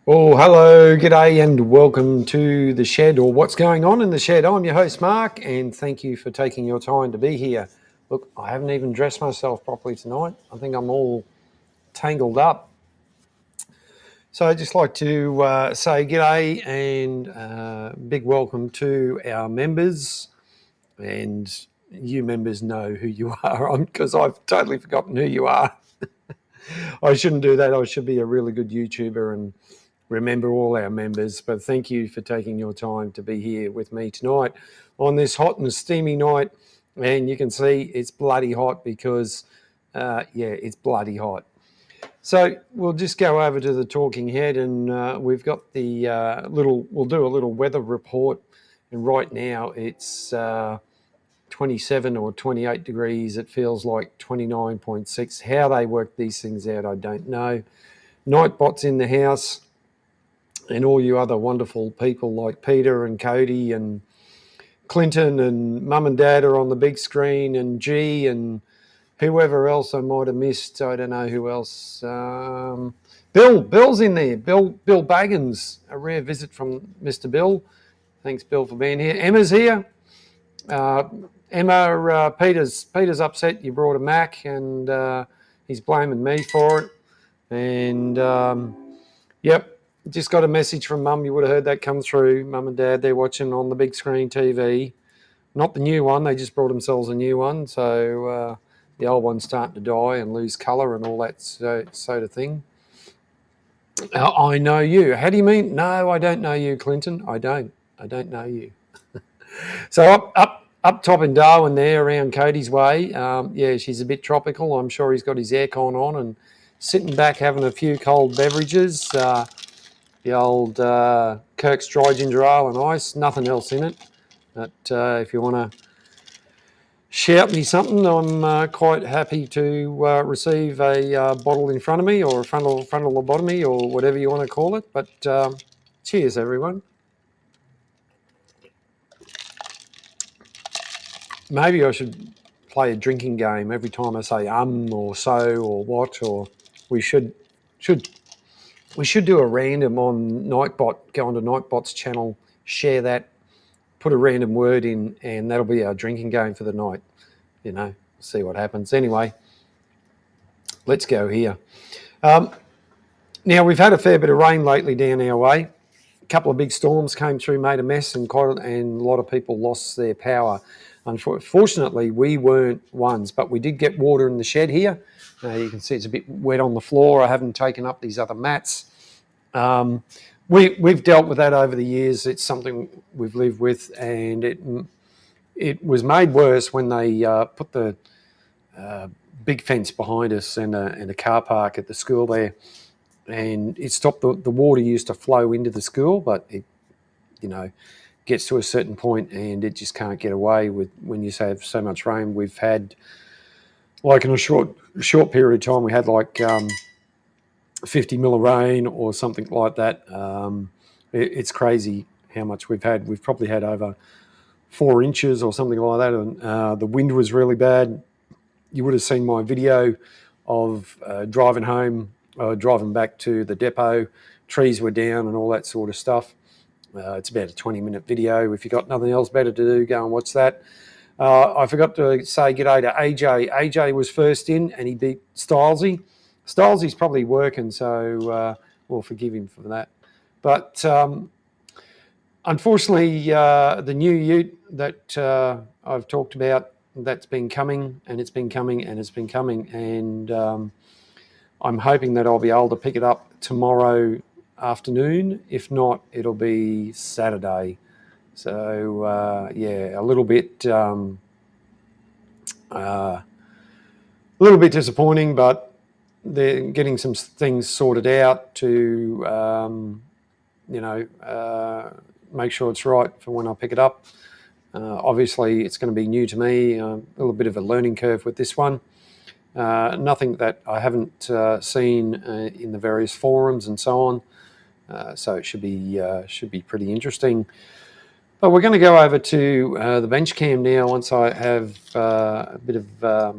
Well, hello, g'day, and welcome to the shed, or what's going on in the shed. I'm your host, Mark, and thank you for taking your time to be here. Look, I haven't even dressed myself properly tonight. I think I'm all tangled up. So I'd just like to say g'day and big welcome to our members. And you members know who you are, because I've totally forgotten who you are. I shouldn't do that. I should be a really good YouTuber and remember all our members. But thank you for taking your time to be here with me tonight on this hot and steamy night. And you can see it's bloody hot because, it's bloody hot. So we'll just go over to the talking head, and we've got the we'll do a little weather report. And right now it's 27 or 28 degrees. It feels like 29.6. How they work these things out, I don't know. Nightbot's in the house, and all you other wonderful people like Peter and Cody and Clinton and Mum and Dad are on the big screen, and G and whoever else I might have missed. I don't know who else. Bill's in there. Bill Baggins, a rare visit from Mr. Bill. Thanks, Bill, for being here. Emma's here. Emma, Peter's upset you brought a Mac, and he's blaming me for it. And yep, just got a message from Mum. You would have heard that come through. Mum and Dad, they're watching on the big screen TV. Not the new one. They just brought themselves a new one. So the old one's starting to die and lose colour and all that sort of thing. I know you. How do you mean? No, I don't know you, Clinton. I don't know you. So up top in Darwin there, around Cody's way. She's a bit tropical. I'm sure he's got his aircon on and sitting back having a few cold beverages. The old Kirk's Dry Ginger Ale and Ice, nothing else in it. But if you want to shout me something, I'm quite happy to receive a bottle in front of me, or a frontal lobotomy, or whatever you want to call it. But cheers, everyone. Maybe I should play a drinking game every time I say or so or what, or we should do a random on Nightbot. Go onto Nightbot's channel, share that, put a random word in, and that'll be our drinking game for the night. See what happens. Anyway, let's go here. Now, we've had a fair bit of rain lately down our way. A couple of big storms came through, made a mess, and a lot of people lost their power. Unfortunately, we weren't ones, but we did get water in the shed here. You can see it's a bit wet on the floor. I haven't taken up these other mats. We've dealt with that over the years. It's something we've lived with, and it was made worse when they put the big fence behind us and a car park at the school there, and it stopped the water used to flow into the school, but it gets to a certain point and it just can't get away with when you have so much rain. We've had, like, in a short period of time, we had like 50 mil of rain or something like that. It's crazy how much we've had. We've probably had over 4 inches or something like that, and the wind was really bad. You would have seen my video of driving home, driving back to the depot. Trees were down and all that sort of stuff. It's about a 20-minute video. If you've got nothing else better to do, go and watch that. I forgot to say g'day to AJ. AJ was first in and he beat Stylesy. Stylesy's probably working, so we'll forgive him for that. But unfortunately, the new ute that I've talked about, that's been coming, and it's been coming, and it's been coming. And I'm hoping that I'll be able to pick it up tomorrow afternoon. If not, it'll be Saturday. So a little bit disappointing, but they're getting some things sorted out to make sure it's right for when I pick it up. Obviously, it's going to be new to me, a little bit of a learning curve with this one. Nothing that I haven't seen in the various forums and so on. So it should be pretty interesting. But we're going to go over to the bench cam now. Once I have a bit of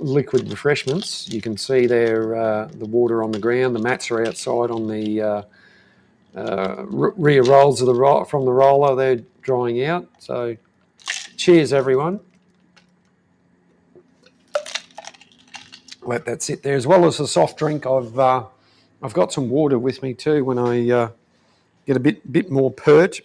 liquid refreshments, you can see there the water on the ground. The mats are outside on the rear rolls of from the roller. They're drying out. So cheers, everyone. Let that sit there, as well as a soft drink. I've got some water with me too when I get a bit more parched,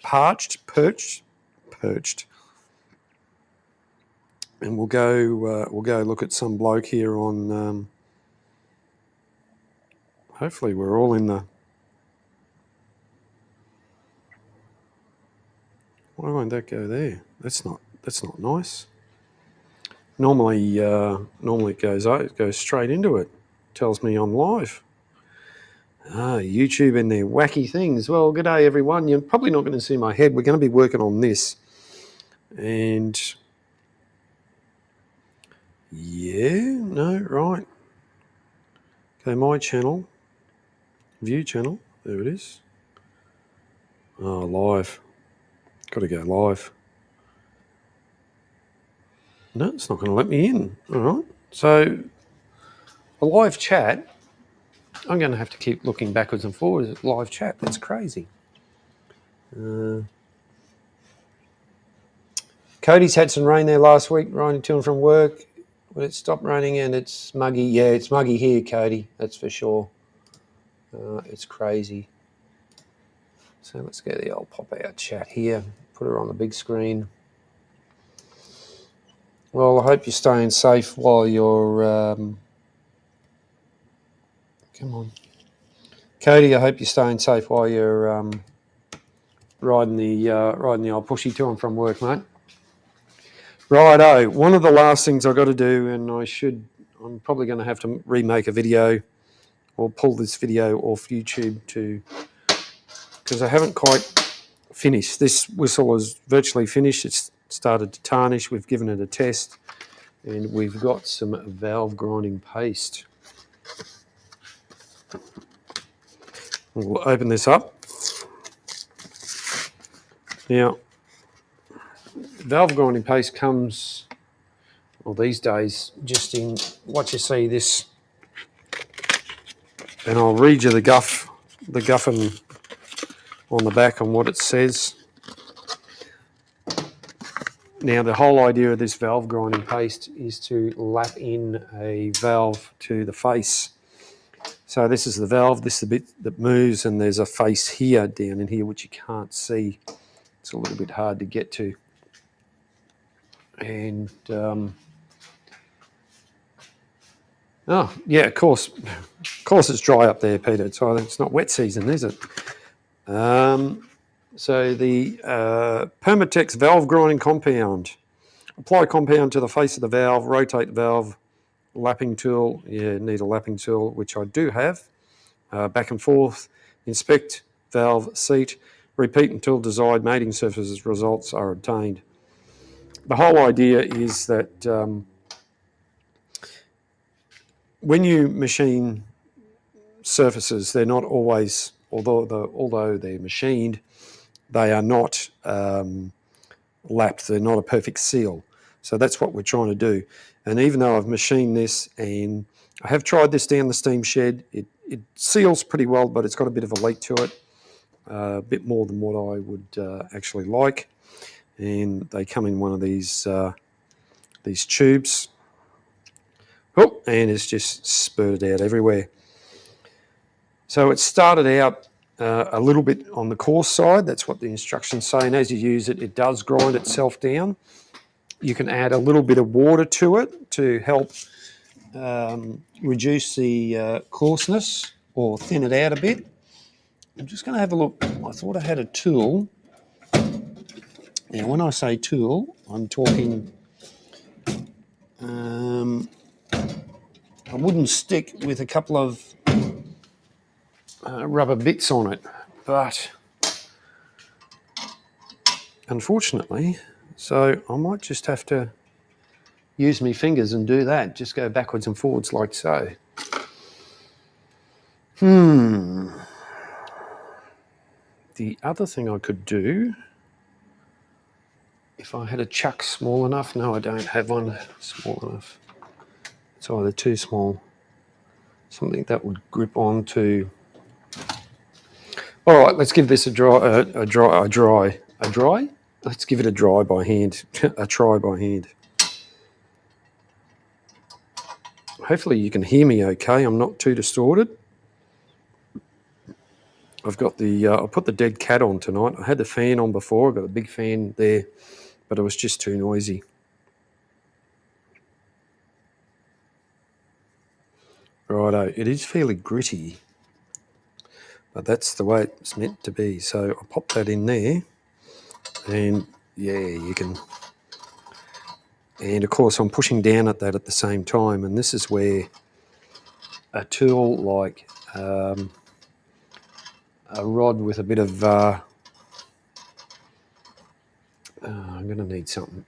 and we'll go look at some bloke here on. Hopefully, we're all in the. Why won't that go there? That's not nice. Normally it goes straight into it. Tells me I'm live. YouTube and their wacky things. Well, good day, everyone. You're probably not going to see my head. We're going to be working on this. And yeah, no, right. Okay, my channel, view channel. There it is. Oh, live. Got to go live. No, it's not going to let me in. All right. So a live chat. I'm going to have to keep looking backwards and forwards at live chat. That's crazy. Cody's had some rain there last week, riding to and from work. When it stopped raining and it's muggy. Yeah, it's muggy here, Cody. That's for sure. It's crazy. So let's get the old pop-out chat here. Put her on the big screen. Well, I hope you're staying safe while you're... come on. Cody, I hope you're staying safe while you're riding the old pushy to and from work, mate. Righto. One of the last things I've got to do, and I'm probably going to have to remake a video or pull this video off YouTube because I haven't quite finished. This whistle is virtually finished. It's started to tarnish. We've given it a test, and we've got some valve grinding paste. We'll open this up. Now, valve grinding paste comes, well, these days, just in what you see this, and I'll read you the guffin on the back on what it says. Now, the whole idea of this valve grinding paste is to lap in a valve to the face. So this is the valve, this is the bit that moves, and there's a face here, down in here, which you can't see. It's a little bit hard to get to. And, oh, yeah, of course it's dry up there, Peter. It's not wet season, is it? So the Permatex valve grinding compound. Apply compound to the face of the valve, rotate the valve, lapping tool. Yeah, need a lapping tool, which I do have. Back and forth. Inspect valve seat. Repeat until desired mating surfaces results are obtained. The whole idea is that when you machine surfaces, they're not always, although they're machined, they are not lapped. They're not a perfect seal. So that's what we're trying to do. And even though I've machined this and I have tried this down the steam shed, it seals pretty well, but it's got a bit of a leak to it, a bit more than what I would actually like. And they come in one of these tubes. Oh, and it's just spurted out everywhere. So it started out a little bit on the coarse side. That's what the instructions say. And as you use it, it does grind itself down. You can add a little bit of water to it to help reduce the coarseness or thin it out a bit. I'm just going to have a look. I thought I had a tool. Now, when I say tool, I'm talking a wooden stick with a couple of rubber bits on it. But unfortunately, so I might just have to use my fingers and do that. Just go backwards and forwards like so. The other thing I could do, if I had a chuck small enough, no, I don't have one small enough. It's either too small, something that would grip onto All right, let's give this a dry. Let's give it a dry by hand, a try by hand. Hopefully you can hear me okay. I'm not too distorted. I've got I put the dead cat on tonight. I had the fan on before. I've got a big fan there, but it was just too noisy. Righto, it is fairly gritty, but that's the way it's meant to be. So I'll pop that in there, and yeah, you can. And of course I'm pushing down at that at the same time, and this is where a tool like a rod with a bit of, I'm going to need something.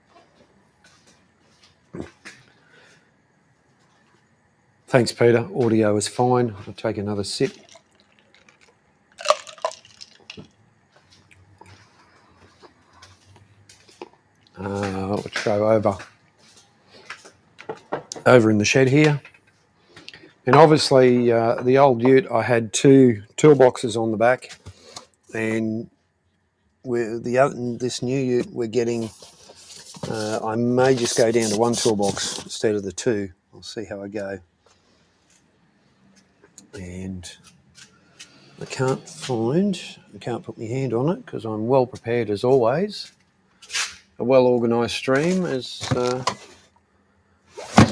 Thanks, Peter. Audio is fine. I'll take another sip. Let's go over in the shed here. And obviously, the old ute, I had 2 toolboxes on the back, and this new ute we're getting, I may just go down to 1 toolbox instead of the 2. I'll see how I go. And I can't put my hand on it because I'm well prepared as always. A well-organised stream is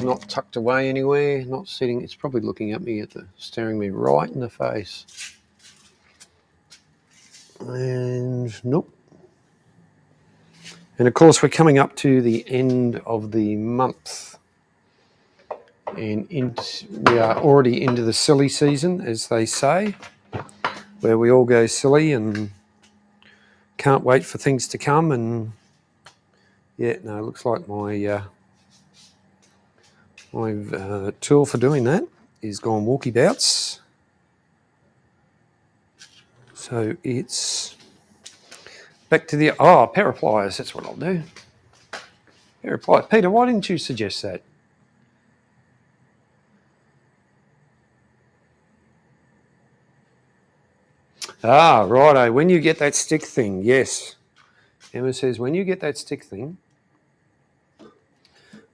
not tucked away anywhere, not sitting. It's probably looking at me, staring me right in the face. And nope. And of course, we're coming up to the end of the month, and we are already into the silly season, as they say, where we all go silly and can't wait for things to come. And yeah, no, it looks like my tool for doing that is gone walkabouts. So it's back to the pair of pliers. That's what I'll do. Pair of pliers. Peter, why didn't you suggest that? Righto. When you get that stick thing, yes. Emma says, when you get that stick thing,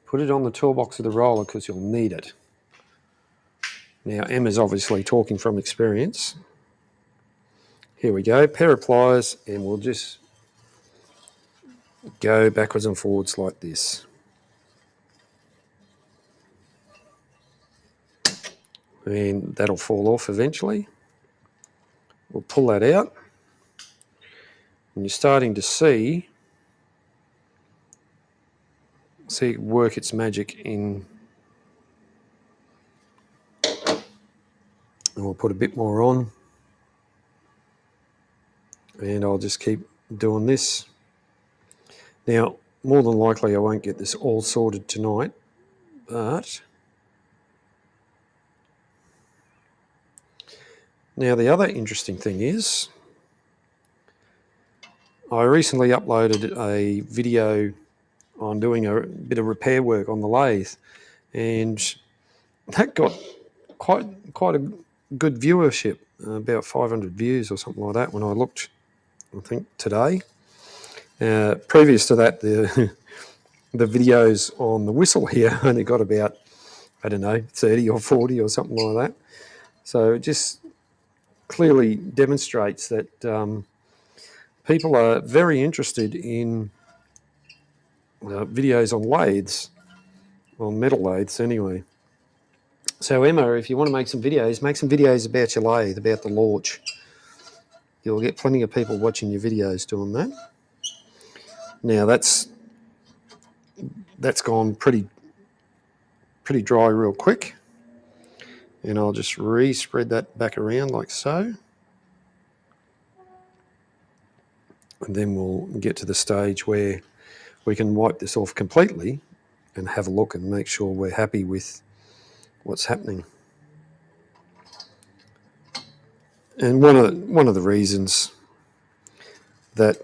put it on the toolbox of the roller because you'll need it. Now, Emma's obviously talking from experience. Here we go, pair of pliers, and we'll just go backwards and forwards like this. And that'll fall off eventually. We'll pull that out. And you're starting to see it work its magic in. And we'll put a bit more on. And I'll just keep doing this. Now, more than likely I won't get this all sorted tonight, but now the other interesting thing is I recently uploaded a video on doing a bit of repair work on the lathe, and that got quite a good viewership, about 500 views or something like that when I looked, I think, today. Previous to that, the videos on the whistle here only got about, I don't know, 30 or 40 or something like that. So it just clearly demonstrates that people are very interested in videos on lathes, on metal lathes anyway. So Emma, if you want to make some videos about your lathe, about the Lorch. You'll get plenty of people watching your videos doing that. Now that's gone pretty dry real quick. And I'll just re-spread that back around like so. And then we'll get to the stage where we can wipe this off completely and have a look and make sure we're happy with what's happening. And one of the reasons that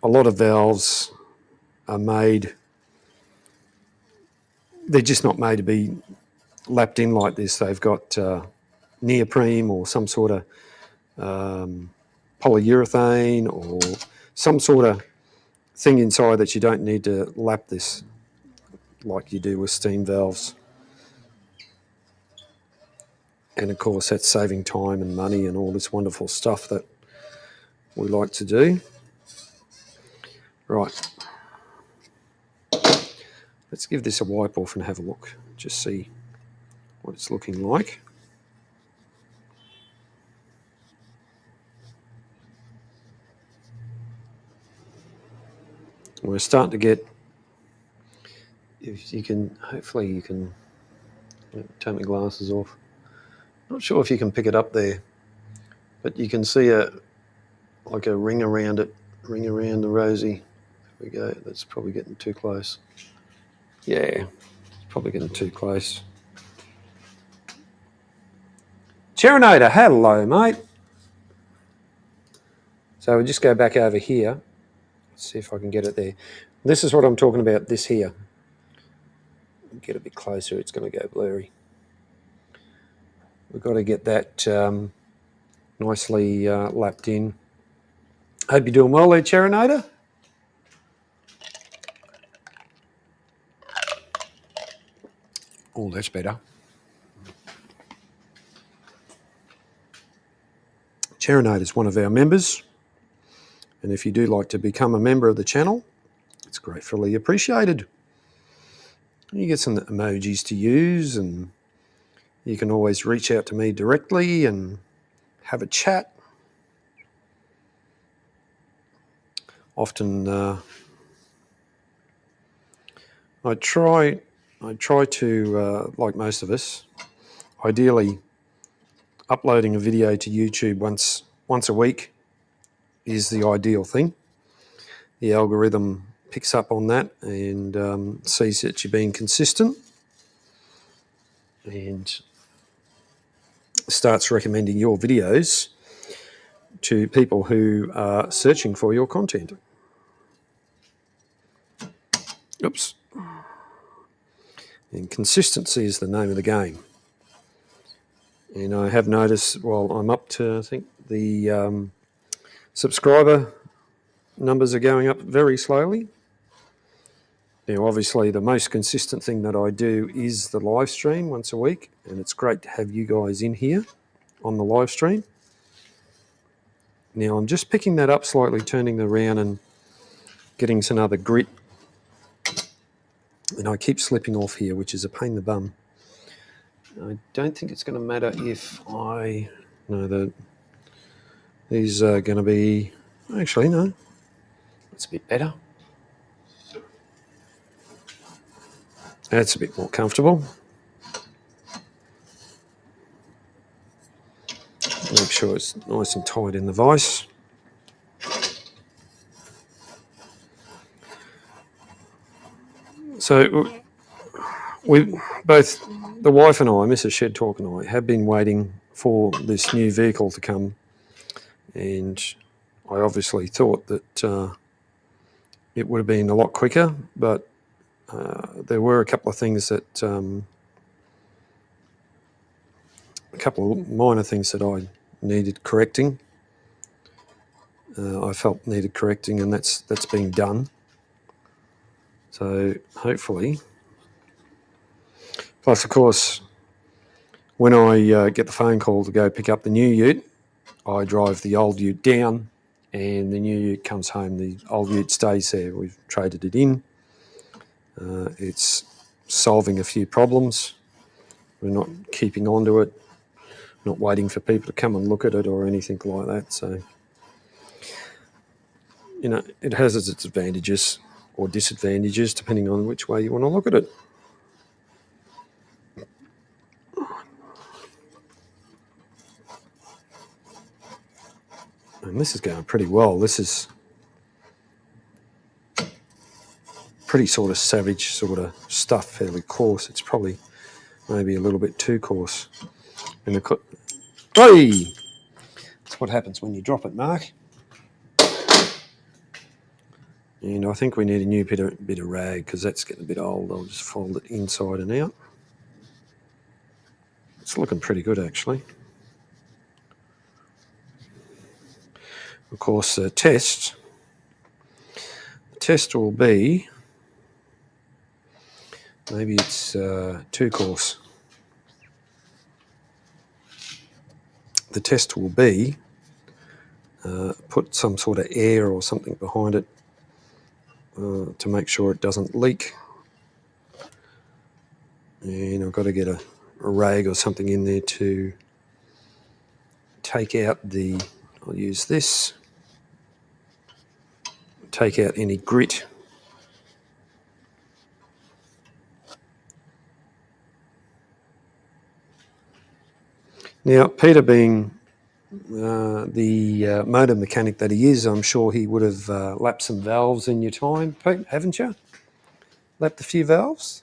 a lot of valves are made, they're just not made to be lapped in like this. They've got neoprene or some sort of polyurethane or some sort of thing inside that you don't need to lap this like you do with steam valves. And of course that's saving time and money and all this wonderful stuff that we like to do. Right, let's give this a wipe off and have a look, just see what it's looking like. We're starting to get, if you can, hopefully you can take my glasses off. Not sure if you can pick it up there, but you can see like a ring around it, ring around the rosy. There we go, that's probably getting too close. Yeah, it's probably getting too close. Cherinator, hello mate. So we'll just go back over here. Let's see if I can get it there. This is what I'm talking about, this here. Get a bit closer, it's going to go blurry. We've got to get that nicely lapped in. Hope you're doing well there, Cherinator. Oh, that's better. Cherinator is one of our members, and if you do like to become a member of the channel, it's gratefully appreciated. You get some emojis to use, and you can always reach out to me directly and have a chat. Often I try to, like most of us, ideally uploading a video to YouTube once a week is the ideal thing. The algorithm picks up on that and sees that you're being consistent and starts recommending your videos to people who are searching for your content. Oops. And consistency is the name of the game. And I have noticed, well, I'm up to, I think, the subscriber numbers are going up very slowly. Now, obviously, the most consistent thing that I do is the live stream once a week, and it's great to have you guys in here on the live stream. Now, I'm just picking that up slightly, turning it around and getting some other grit. And I keep slipping off here, which is a pain in the bum. I don't think it's going to matter if I... No, these are going to be... Actually, no. That's a bit better. That's a bit more comfortable. Make sure it's nice and tight in the vise. So we both, the wife and I, Mrs. Shed Talk and I, have been waiting for this new vehicle to come, and I obviously thought that it would have been a lot quicker, but there were a couple of things that, a couple of minor things that I needed correcting. I felt needed correcting, and that's been done. So hopefully, plus of course, when I get the phone call to go pick up the new ute, I drive the old ute down and the new ute comes home. The old ute stays there. We've traded it in. It's solving a few problems. We're not keeping on to it, not waiting for people to come and look at it or anything like that. So, you know, it has its advantages or disadvantages depending on which way you want to look at it. And this is going pretty well. This is pretty sort of savage sort of stuff, fairly coarse. It's probably maybe a little bit too coarse. And hey! That's what happens when you drop it, Mark. And I think we need a new bit of rag because that's getting a bit old. I'll just fold it inside and out. It's looking pretty good, actually. of course, the test will be, maybe it's 2-course. The test will be put some sort of air or something behind it to make sure it doesn't leak. And I've got to get a rag or something in there to take out I'll use this, take out any grit. Now, Peter being the motor mechanic that he is, I'm sure he would have lapped some valves in your time, Pete, haven't you? Lapped a few valves?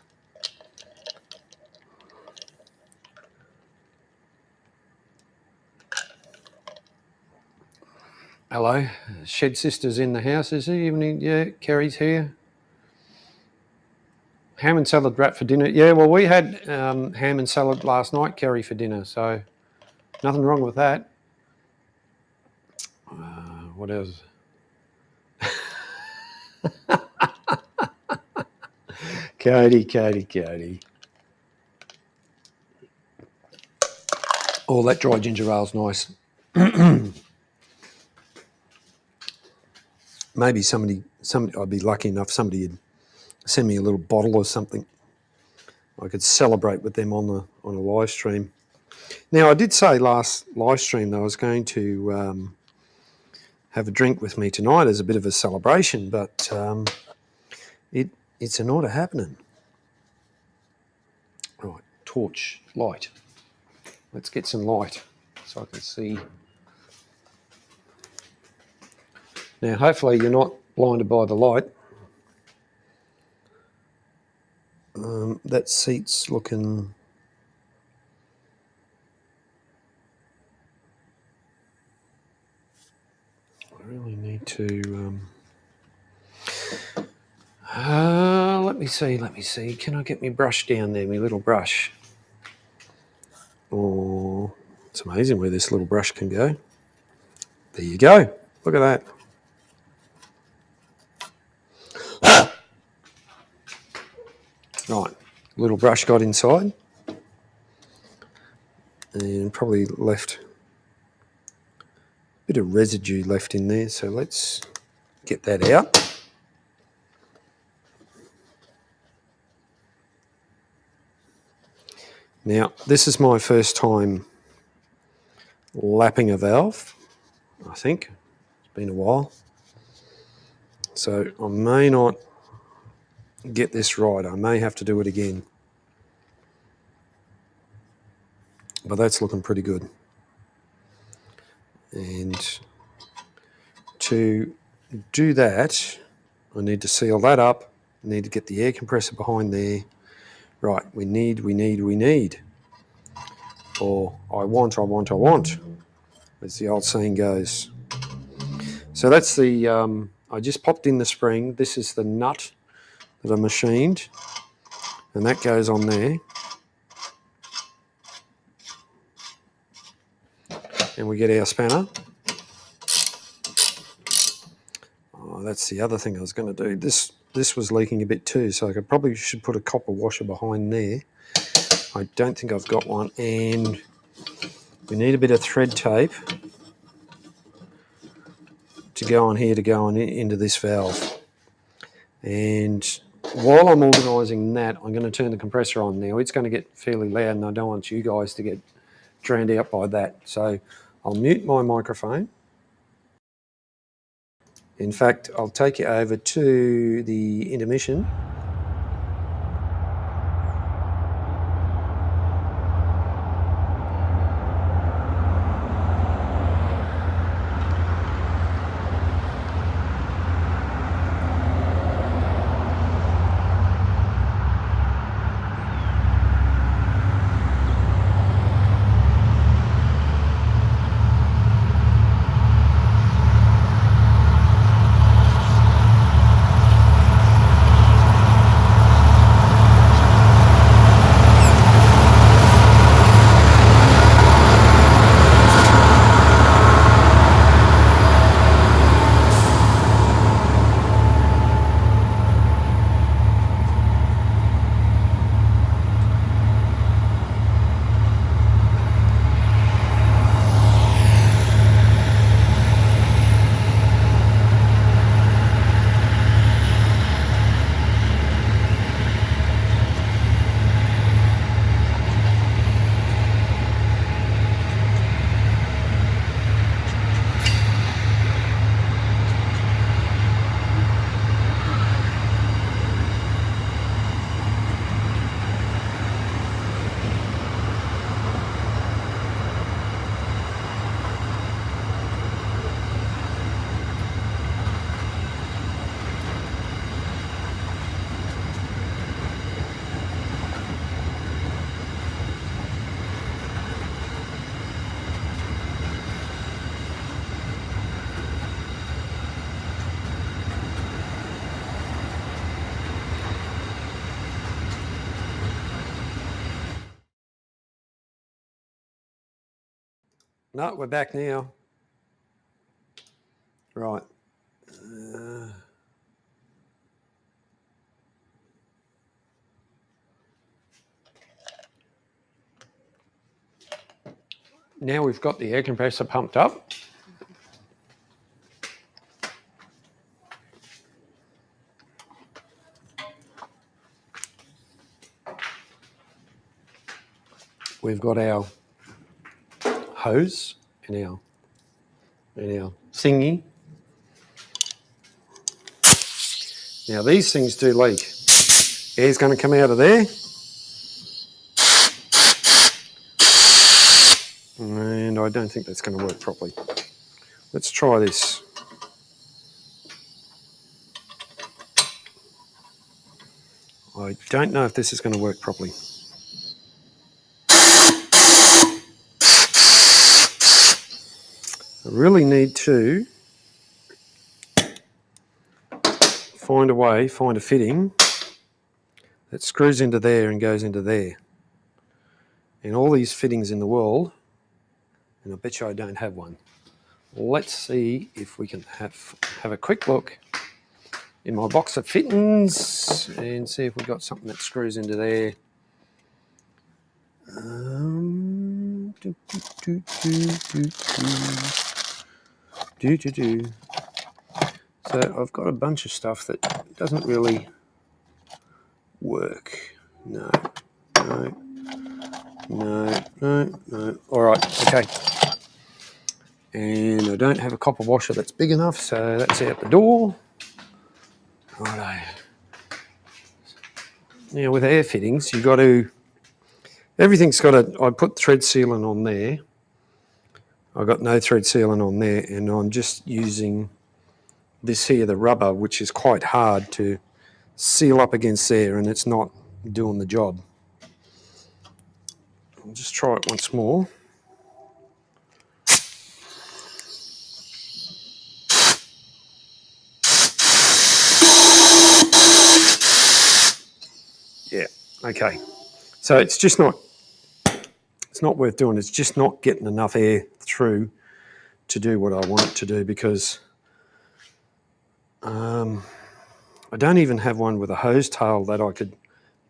Hello, Shed Sister's in the house, is he? Yeah, Kerry's here. Ham and salad wrap for dinner. Yeah, well, we had ham and salad last night, Kerry, for dinner, so nothing wrong with that. What else? Cody. Oh, that dry ginger ale's nice. Maybe somebody, I'd be lucky enough, somebody would send me a little bottle or something. I could celebrate with them on a live stream. Now, I did say last live stream that I was going to have a drink with me tonight as a bit of a celebration, but it's not happening. Right, torch, light. Let's get some light so I can see. Now, hopefully you're not blinded by the light. That seat's looking... I really need to... let me see. Can I get my brush down there, my little brush? Oh, it's amazing where this little brush can go. There you go. Look at that. Right, little brush got inside and probably left a bit of residue left in there, so let's get that out. Now, this is my first time lapping a valve, I think. It's been a while. So I may not get this right. I may have to do it again. But that's looking pretty good. And to do that, I need to seal that up. I need to get the air compressor behind there. Right, we need. Or I want, as the old saying goes. So that's the, I just popped in the spring. This is the nut that I machined, and that goes on there. And we get our spanner. Oh, that's the other thing I was going to do. This was leaking a bit too, so I probably should put a copper washer behind there. I don't think I've got one, and we need a bit of thread tape to go on here to go on into this valve. And while I'm organising that, I'm going to turn the compressor on now. It's going to get fairly loud, and I don't want you guys to get drowned out by that. So I'll mute my microphone. In fact, I'll take you over to the intermission. No, we're back now. Right. Now we've got the air compressor pumped up. We've got our hose and our thingy. Now these things do leak. Air's going to come out of there. And I don't think that's going to work properly. Let's try this. I don't know if this is going to work properly. I really need to find a fitting that screws into there and goes into there. And all these fittings in the world, and I bet you I don't have one. Let's see if we can have a quick look in my box of fittings and see if we've got something that screws into there. So I've got a bunch of stuff that doesn't really work. No. All right, okay. And I don't have a copper washer that's big enough, so that's out the door. Righto. Now with air fittings, you've got to, everything's got a, I put thread sealant on there. I've got no thread sealant on there, and I'm just using this here, the rubber, which is quite hard to seal up against there, and it's not doing the job. I'll just try it once more. Yeah, okay. So it's just not, it's not worth doing. It's just not getting enough air through to do what I want it to do, because I don't even have one with a hose tail that I could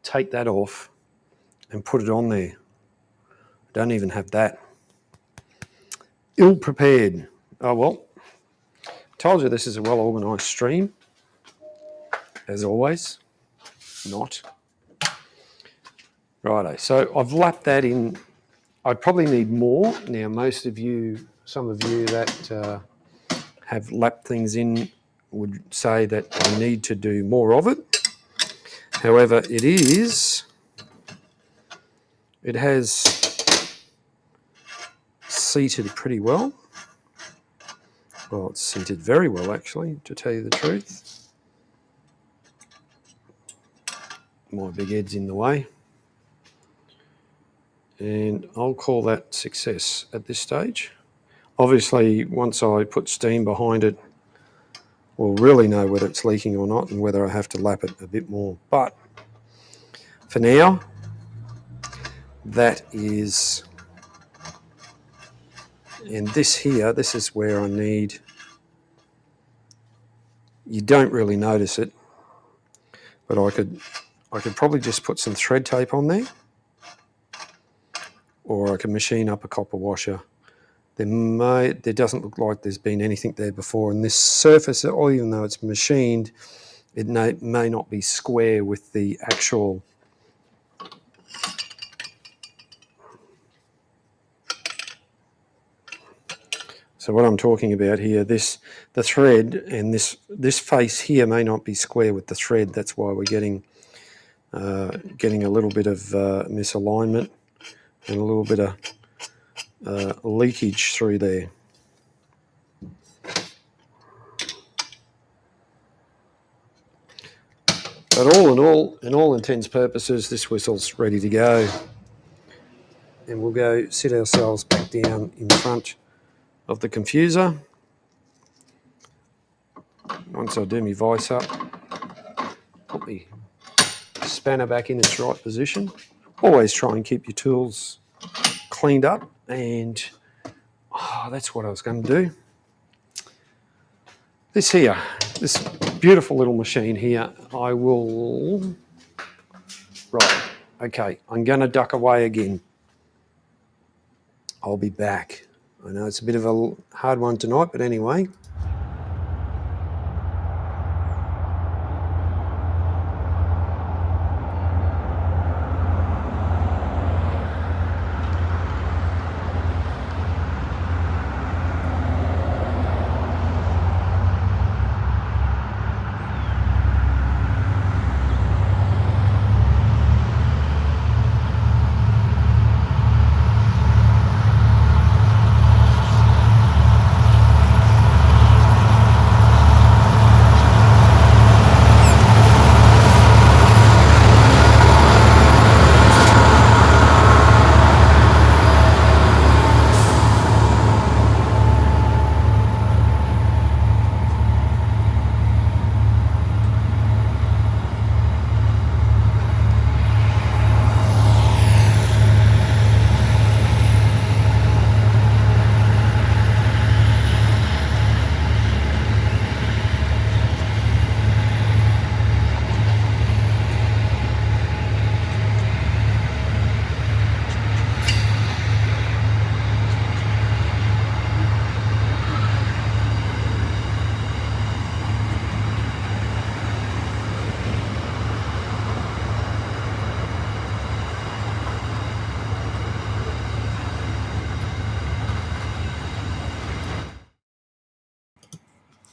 take that off and put it on there. I don't even have that. Ill prepared. Oh well, told you this is a well organised stream, as always. Not. Righto, so I've lapped that in. I probably need more. Now most of you, some of you that have lapped things in would say that I need to do more of it. However, it has seated pretty well. Well, it's seated very well, actually, to tell you the truth. My big head's in the way. And I'll call that success at this stage. Obviously, once I put steam behind it, we'll really know whether it's leaking or not and whether I have to lap it a bit more. But for now, that is, and this here, this is where I need, you don't really notice it, but I could probably just put some thread tape on there, or I can machine up a copper washer. There doesn't look like there's been anything there before, and this surface, or even though it's machined, it may not be square with the actual So what I'm talking about here, the thread and this face here may not be square with the thread. That's why we're getting a little bit of misalignment and a little bit of leakage through there. But all in all intents and purposes, this whistle's ready to go. And we'll go sit ourselves back down in front of the confuser. Once I do my vice up, put my spanner back in its right position. Always try and keep your tools cleaned up, and that's what I was going to do. This here, this beautiful little machine here, I will... Right, okay, I'm going to duck away again. I'll be back. I know it's a bit of a hard one tonight, but anyway.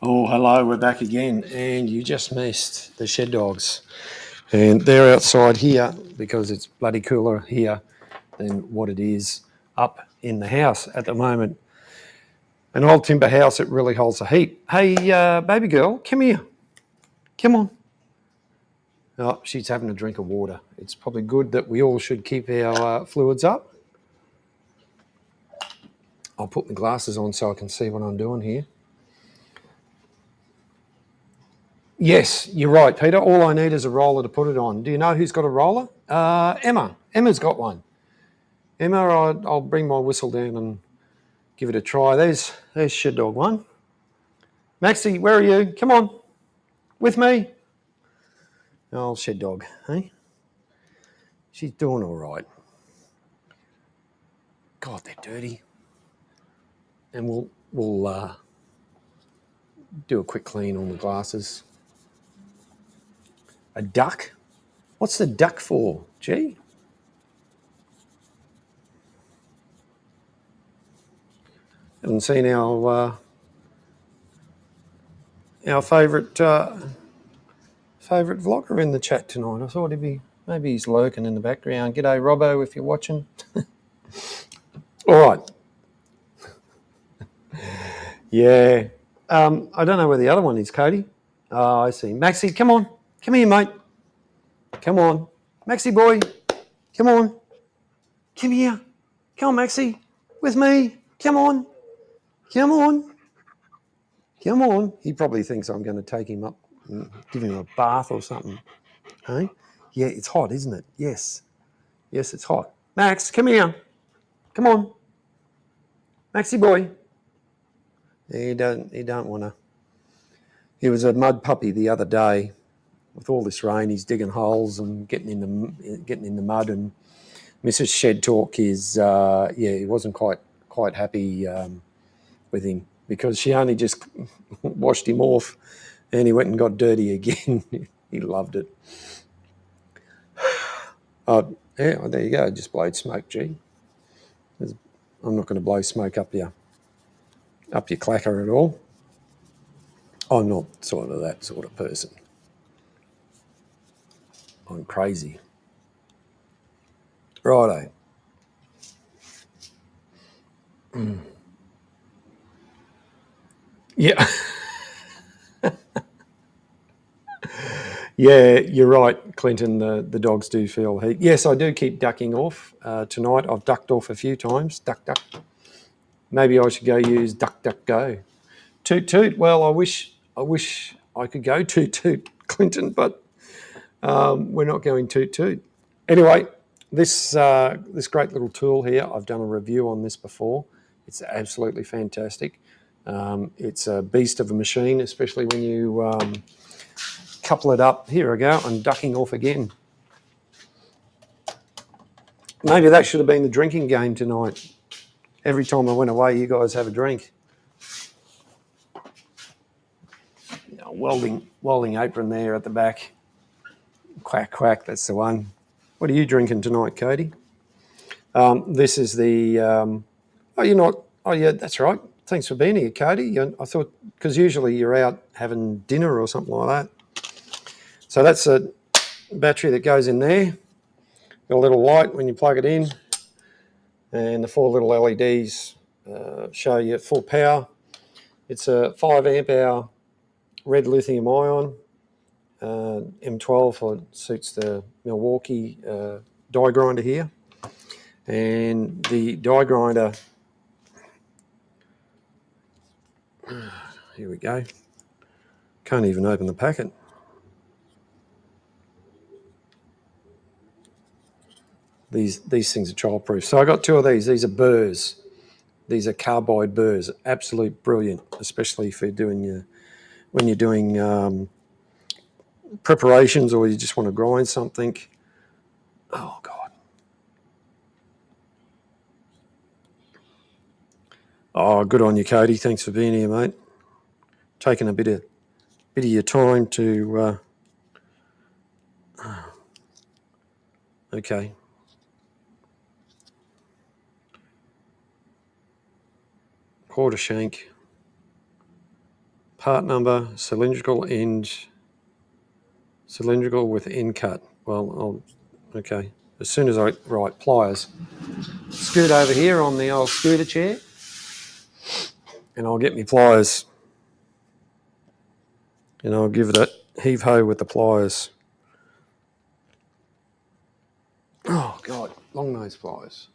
Oh, hello, we're back again, and you just missed the shed dogs. And they're outside here because it's bloody cooler here than what it is up in the house at the moment. An old timber house, it really holds the heat. Hey, baby girl, come here. Come on. Oh, she's having a drink of water. It's probably good that we all should keep our fluids up. I'll put my glasses on so I can see what I'm doing here. Yes, you're right, Peter. All I need is a roller to put it on. Do you know who's got a roller? Emma. Emma's got one. Emma, I'll bring my whistle down and give it a try. There's Shed Dog 1. Maxie, where are you? Come on. With me. Oh, Shed Dog, hey? She's doing all right. God, they're dirty. And we'll do a quick clean on the glasses. A duck? What's the duck for? Gee. Haven't seen our favourite vlogger in the chat tonight. I thought maybe he's lurking in the background. G'day, Robbo, if you're watching. All right. Yeah. I don't know where the other one is, Cody. Oh, I see. Maxie, come on. Come here, mate. Come on. Maxie boy. Come on. Come here. Come on, Maxie. With me. Come on. Come on. Come on. He probably thinks I'm going to take him up and give him a bath or something. Hey? Yeah, it's hot, isn't it? Yes. Yes, it's hot. Max, come here. Come on. Maxie boy. He don't want to. He was a mud puppy the other day. With all this rain, he's digging holes and getting in the mud. And Mrs. Shed Talk is, he wasn't quite happy with him because she only just washed him off, and he went and got dirty again. He loved it. Yeah, there you go. Just blowed smoke, gee. I'm not going to blow smoke up your clacker at all. I'm not sort of that sort of person. I'm crazy. Righto. Yeah. Yeah, you're right, Clinton. The dogs do feel heat. Yes, I do keep ducking off. Tonight I've ducked off a few times. Duck, duck. Maybe I should go use duck, duck, go. Toot, toot. Well, I wish I could go toot, toot, Clinton, but we're not going toot, toot. Anyway, this great little tool here, I've done a review on this before. It's absolutely fantastic. It's a beast of a machine, especially when you couple it up. Here I go, I'm ducking off again. Maybe that should have been the drinking game tonight. Every time I went away, you guys have a drink. Welding apron there at the back. Quack, quack, that's the one. What are you drinking tonight, Cody? This is the... oh, you're not... Oh, yeah, that's right. Thanks for being here, Cody. I thought... Because usually you're out having dinner or something like that. So that's a battery that goes in there. Got a little light when you plug it in. And the 4 little LEDs show you full power. It's a 5 amp hour red lithium ion. M12 for suits the Milwaukee die grinder here. And the die grinder, here we go. Can't even open the packet. These things are childproof. So I got 2 of these. These are burrs. These are carbide burrs. Absolute brilliant, especially for doing when you're doing preparations or you just want to grind something. Oh God. Oh, good on you, Cody. Thanks for being here, mate. Taking a bit of your time to. Okay. Quarter shank. Part number, cylindrical end. Cylindrical with end cut. Well, okay. As soon as right, pliers. Scoot over here on the old scooter chair. And I'll get me pliers. And I'll give it a heave-ho with the pliers. Oh, God, long nose pliers.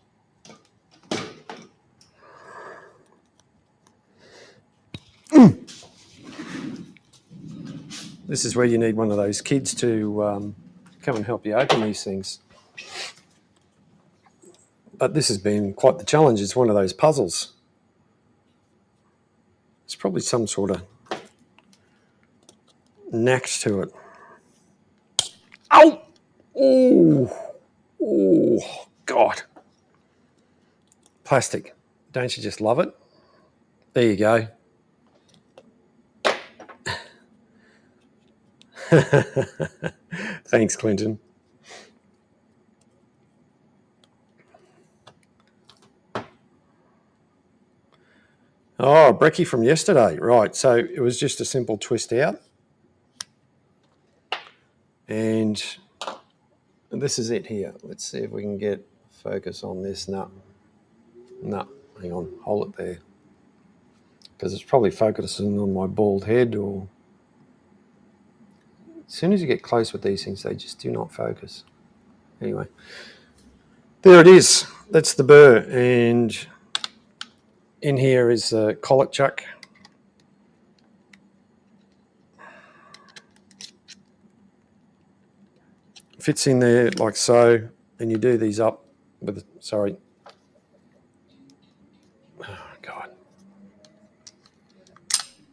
This is where you need one of those kids to come and help you open these things. But this has been quite the challenge. It's one of those puzzles. It's probably some sort of knack to it. Ow! Oh, God. Plastic. Don't you just love it? There you go. Thanks, Clinton. Oh, brekkie from yesterday. Right, so it was just a simple twist out. And this is it here. Let's see if we can get focus on this. No, hang on, hold it there. Because it's probably focusing on my bald head or... As soon as you get close with these things, they just do not focus. Anyway, there it is. That's the burr. And in here is the collet chuck. Fits in there like so. And you do these up with, sorry. Oh, God.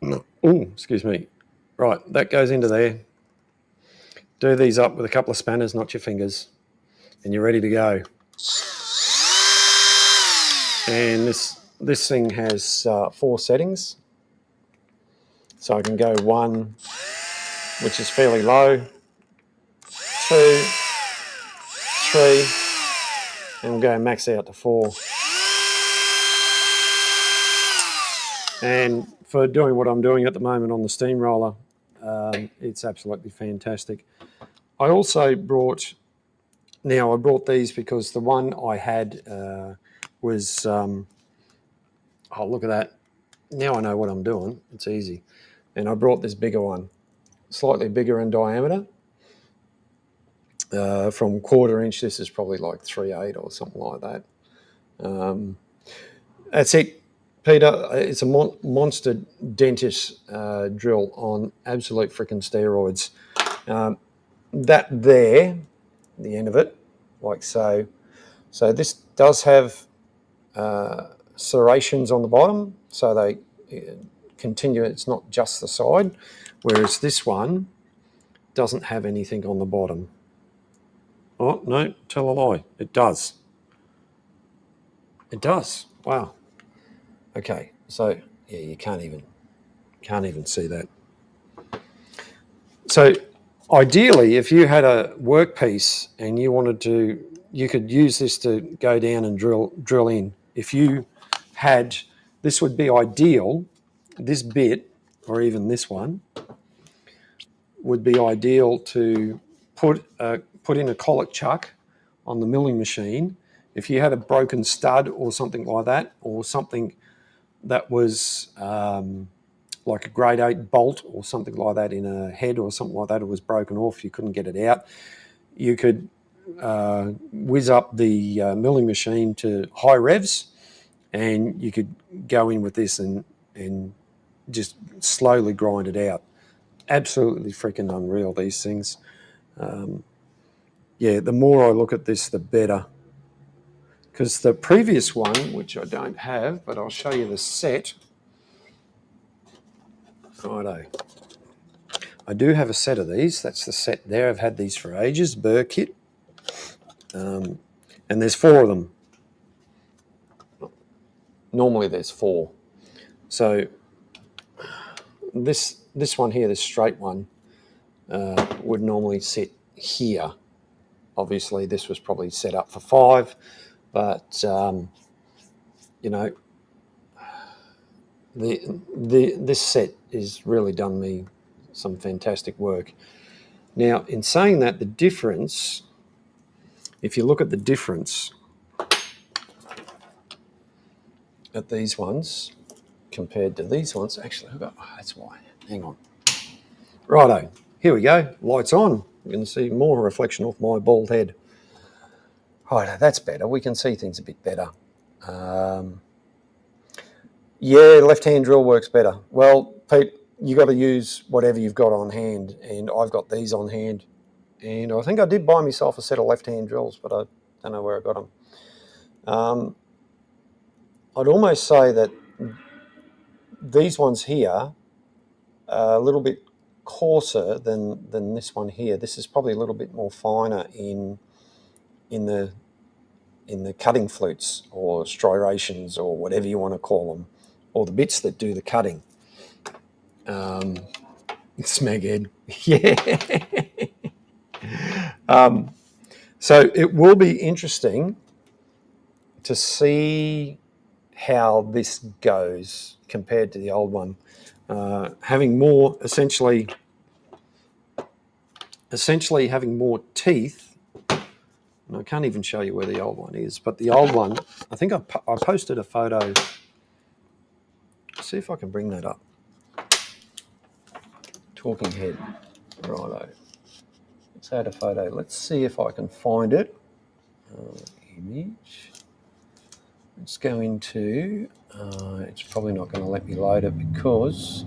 No. Oh, excuse me. Right, that goes into there. Do these up with a couple of spanners, not your fingers, and you're ready to go. And this thing has 4 settings. So I can go 1, which is fairly low, 2, 3, and we'll go max out to 4. And for doing what I'm doing at the moment on the steamroller, it's absolutely fantastic. I also brought these because the one I had was, oh, look at that. Now I know what I'm doing. It's easy. And I brought this bigger one, slightly bigger in diameter. From 1/4 inch, this is probably like 3/8 or something like that. That's it, Peter. It's a monster dentist drill on absolute freaking steroids. That there, the end of it, like so. So this does have serrations on the bottom, so they continue. It's not just the side, whereas this one doesn't have anything on the bottom. Oh, no, tell a lie. It does. It does. Wow. Okay, so yeah, you can't even see that. So ideally, if you had a workpiece and you wanted to, you could use this to go down and drill in. If you had, this would be ideal. This bit, or even this one, would be ideal to put in a collet chuck on the milling machine. If you had a broken stud or something like that, or something that was like a grade 8 bolt or something like that in a head or something like that, it was broken off, you couldn't get it out, you could whiz up the milling machine to high revs, and you could go in with this and just slowly grind it out. Absolutely freaking unreal, these things. Yeah, the more I look at this, the better. Because the previous one, which I don't have, but I'll show you the set. Righto. I do have a set of these. That's the set there. I've had these for ages, Burr kit. And there's 4 of them. Normally there's 4. So this one here, this straight one, would normally sit here. Obviously this was probably set up for 5, but you know, this set has really done me some fantastic work. Now, in saying that, the difference, if you look at the difference at these ones compared to these ones, actually, that's why. Hang on. Righto, here we go. Lights on. You can see more reflection off my bald head. Righto, that's better. We can see things a bit better. Yeah, left-hand drill works better. Well, Pete, you got to use whatever you've got on hand, and I've got these on hand. And I think I did buy myself a set of left-hand drills, but I don't know where I got them. I'd almost say that these ones here are a little bit coarser than this one here. This is probably a little bit more finer in the cutting flutes or striations or whatever you want to call them, or the bits that do the cutting. Smeghead, yeah. So it will be interesting to see how this goes compared to the old one. Having more, essentially having more teeth. And I can't even show you where the old one is, but the old one, I think I posted a photo. See if I can bring that up. Talking head, righto. Let's add a photo. Let's see if I can find it. Image. Let's go into, it's probably not going to let me load it because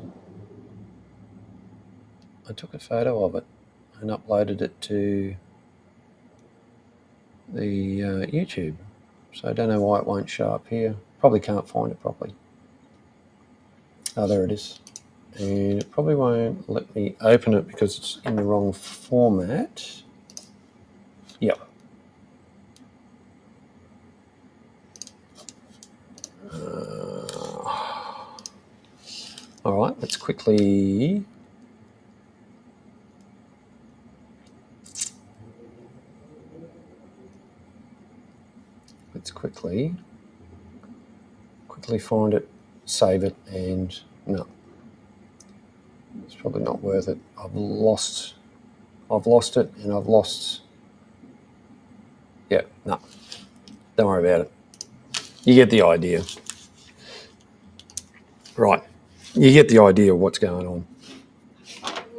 I took a photo of it and uploaded it to the YouTube. So I don't know why it won't show up here. Probably can't find it properly. Oh, there it is. And it probably won't let me open it because it's in the wrong format. Yep. All right, let's quickly find it, save it, and no, it's probably not worth it. I've lost it, and I've lost. Yeah, no, don't worry about it. You get the idea, right? You get the idea of what's going on.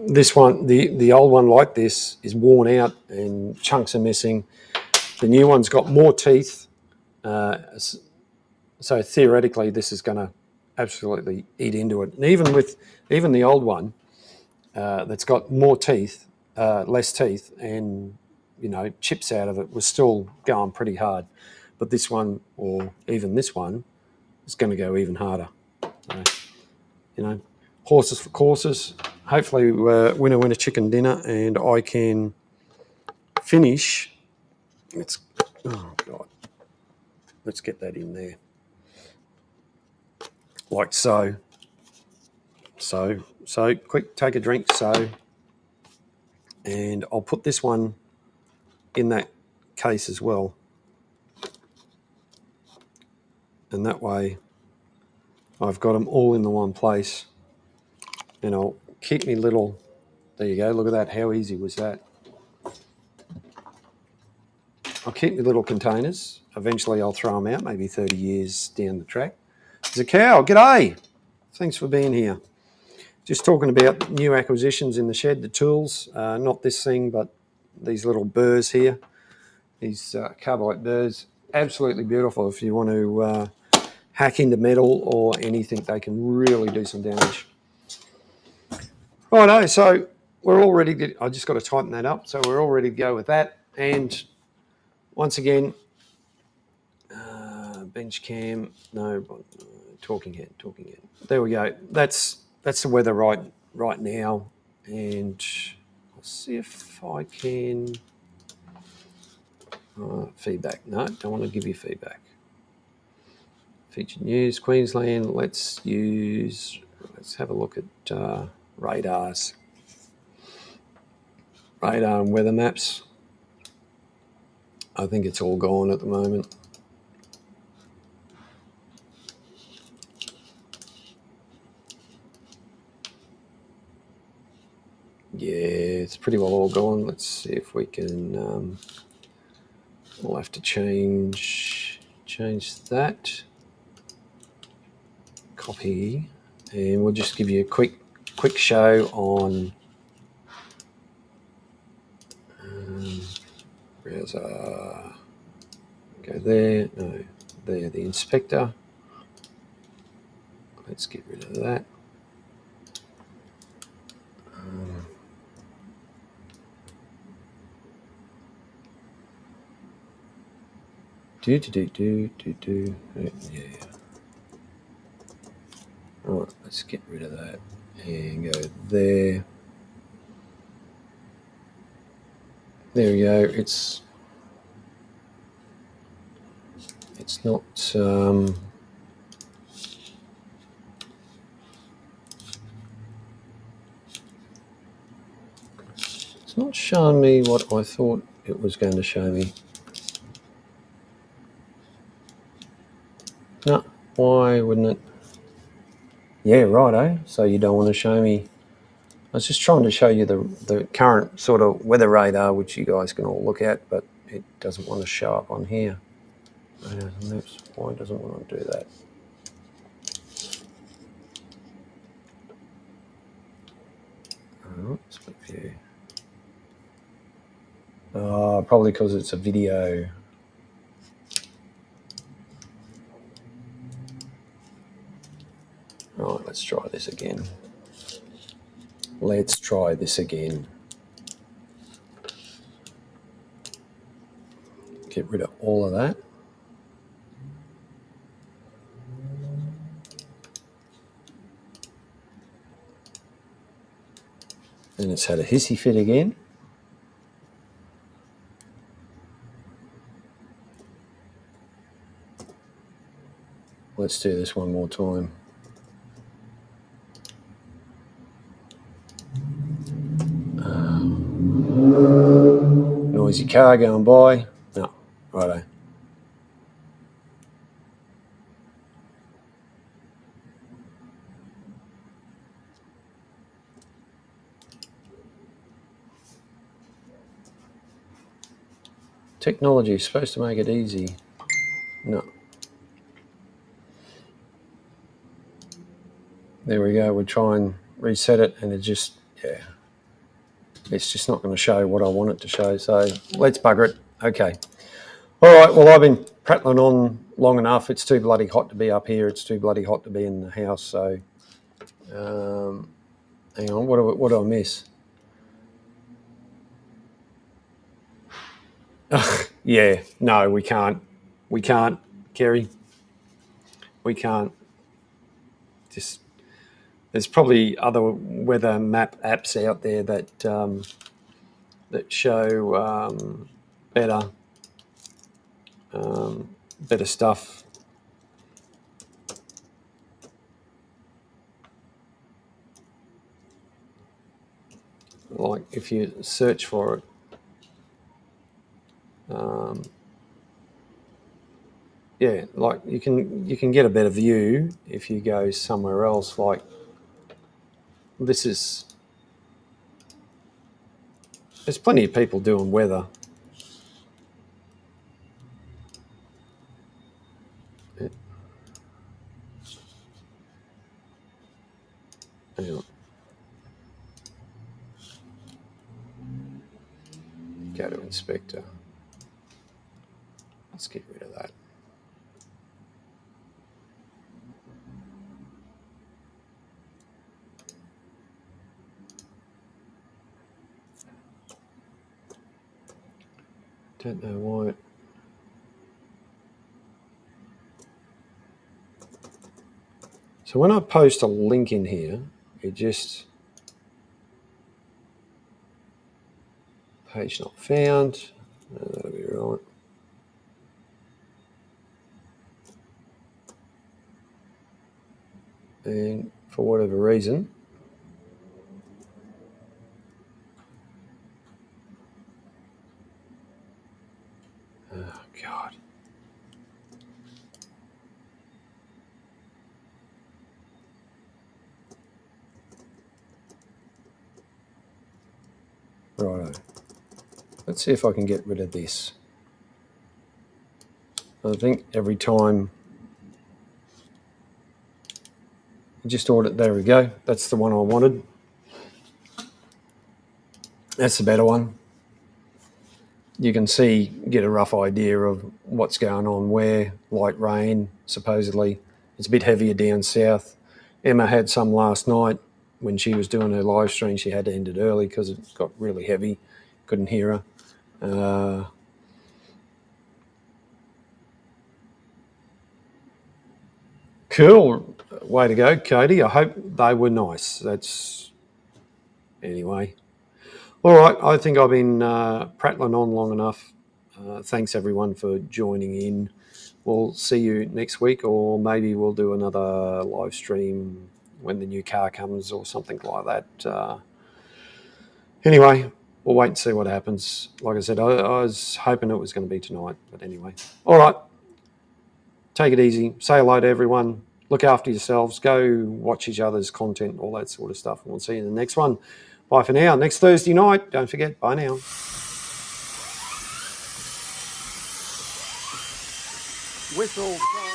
This one, the old one like this, is worn out and chunks are missing. The new one's got more teeth. So theoretically, this is going to absolutely eat into it. And even the old one that's got more teeth, less teeth, and chips out of it, was still going pretty hard. But this one, or even this one, it's going to go even harder. So, you know, horses for courses. Hopefully, winner chicken dinner, and I can finish. Oh God, let's get that in there, like so. So quick, take a drink. So, and I'll put this one in that case as well, and that way I've got them all in the one place, and I'll keep me little. There you go. Look at that. How easy was that? I'll keep my little containers. Eventually, I'll throw them out, maybe 30 years down the track. There's a cow. G'day. Thanks for being here. Just talking about new acquisitions in the shed, the tools. Not this thing, but these little burrs here. These carbide burrs. Absolutely beautiful if you want to hack into metal or anything. They can really do some damage. Righto, so we're all ready to, I just got to tighten that up. So we're all ready to go with that. And once again, bench cam, no, talking head. There we go. That's the weather right now. And I'll see if I can, feedback. No, don't want to give you feedback. Featured news, Queensland. Let's have a look at radars. Radar and weather maps. I think it's all gone at the moment. Yeah, it's pretty well all gone. Let's see if we can, we'll have to change that. Copy, and we'll just give you a quick show on browser. Go there, no, there, the inspector. Let's get rid of that. Yeah. All right, let's get rid of that and go there. There we go. It's not. It's not showing me what I thought it was going to show me. No, why wouldn't it? Yeah, righto. So you don't want to show me. I was just trying to show you the current sort of weather radar, which you guys can all look at, but it doesn't want to show up on here. Why doesn't it want to do that? Oh, split view. Probably because it's a video. Right, let's try this again. Get rid of all of that. And it's had a hissy fit again. Let's do this one more time. Noisy car going by. No, righto. Technology is supposed to make it easy. No. There we go. We'll try and reset it, and it's just not going to show what I want it to show. So let's bugger it. Okay. All right. Well, I've been prattling on long enough. It's too bloody hot to be up here. It's too bloody hot to be in the house. So, hang on. What do I miss? Yeah. No, we can't. We can't, Kerry. we can't just. There's probably other weather map apps out there that that show better better stuff. Like if you search for it, yeah, like you can get a better view if you go somewhere else. Like this is, there's plenty of people doing weather. Hang on. Go to inspector. Let's get rid of that. Don't know why. So when I post a link in here, it just page not found. That'll be right. And for whatever reason, oh God. Righto. Let's see if I can get rid of this. I think every time just audit, there we go. That's the one I wanted. That's the better one. You can see, get a rough idea of what's going on where. Light rain, supposedly. It's a bit heavier down south. Emma had some last night when she was doing her live stream. She had to end it early because it got really heavy. Couldn't hear her. Cool. Way to go, Cody. I hope they were nice. That's... Anyway. All right. I think I've been prattling on long enough. Thanks, everyone, for joining in. We'll see you next week, or maybe we'll do another live stream when the new car comes or something like that. Anyway, we'll wait and see what happens. Like I said, I was hoping it was going to be tonight, but anyway. All right. Take it easy. Say hello to everyone. Look after yourselves. Go watch each other's content, all that sort of stuff. And we'll see you in the next one. Bye for now. Next Thursday night. Don't forget. Bye now. Whistle.